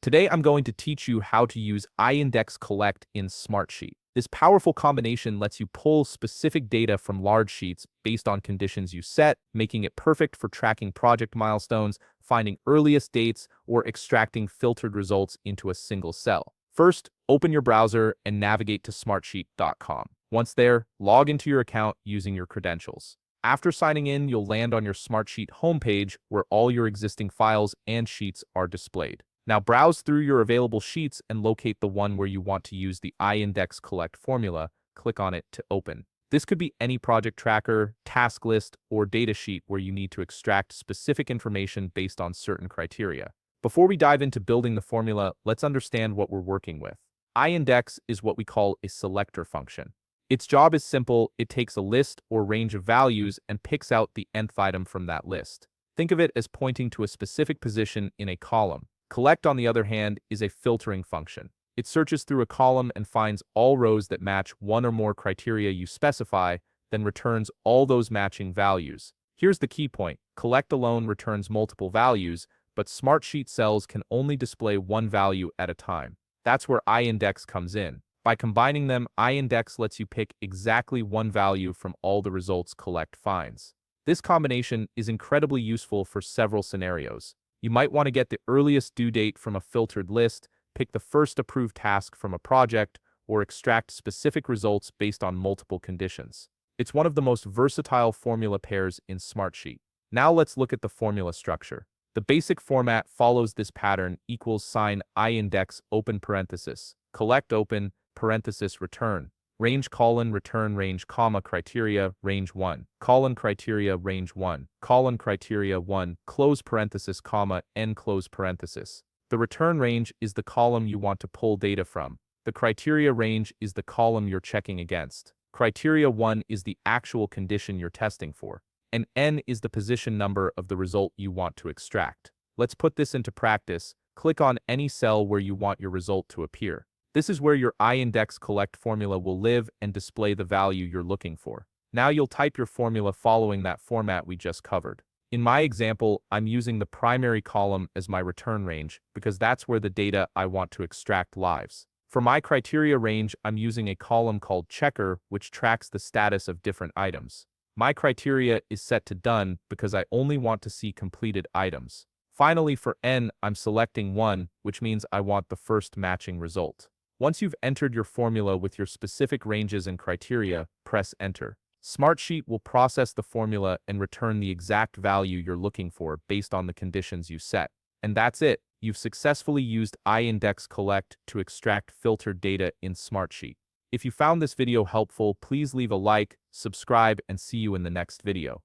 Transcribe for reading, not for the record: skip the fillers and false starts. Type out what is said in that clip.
Today, I'm going to teach you how to use Index Collect in Smartsheet. This powerful combination lets you pull specific data from large sheets based on conditions you set, making it perfect for tracking project milestones, finding earliest dates, or extracting filtered results into a single cell. First, open your browser and navigate to smartsheet.com. Once there, log into your account using your credentials. After signing in, you'll land on your Smartsheet homepage where all your existing files and sheets are displayed. Now browse through your available sheets and locate the one where you want to use the Index Collect formula. Click on it to open. This could be any project tracker, task list, or data sheet where you need to extract specific information based on certain criteria. Before we dive into building the formula, let's understand what we're working with. Index is what we call a selector function. Its job is simple. It takes a list or range of values and picks out the nth item from that list. Think of it as pointing to a specific position in a column. Collect, on the other hand, is a filtering function. It searches through a column and finds all rows that match one or more criteria you specify, then returns all those matching values. Here's the key point. Collect alone returns multiple values, but Smartsheet cells can only display one value at a time. That's where Index comes in. By combining them, Index lets you pick exactly one value from all the results Collect finds. This combination is incredibly useful for several scenarios. You might want to get the earliest due date from a filtered list, pick the first approved task from a project, or extract specific results based on multiple conditions. It's one of the most versatile formula pairs in Smartsheet. Now let's look at the formula structure. The basic format follows this pattern: equals sign Index open parenthesis, collect open parenthesis return, range colon return range comma criteria range 1, colon criteria range 1, colon criteria 1, close parenthesis comma end close parenthesis. The return range is the column you want to pull data from. The criteria range is the column you're checking against. Criteria 1 is the actual condition you're testing for, and n is the position number of the result you want to extract. Let's put this into practice. Click on any cell where you want your result to appear. This is where your Index Collect formula will live and display the value you're looking for. Now you'll type your formula following that format we just covered. In my example, I'm using the primary column as my return range because that's where the data I want to extract lives. For my criteria range, I'm using a column called checker, which tracks the status of different items. My criteria is set to done because I only want to see completed items. Finally, for n, I'm selecting 1, which means I want the first matching result. Once you've entered your formula with your specific ranges and criteria, press Enter. Smartsheet will process the formula and return the exact value you're looking for based on the conditions you set. And that's it. You've successfully used Index Collect to extract filtered data in Smartsheet. If you found this video helpful, please leave a like, subscribe, and see you in the next video.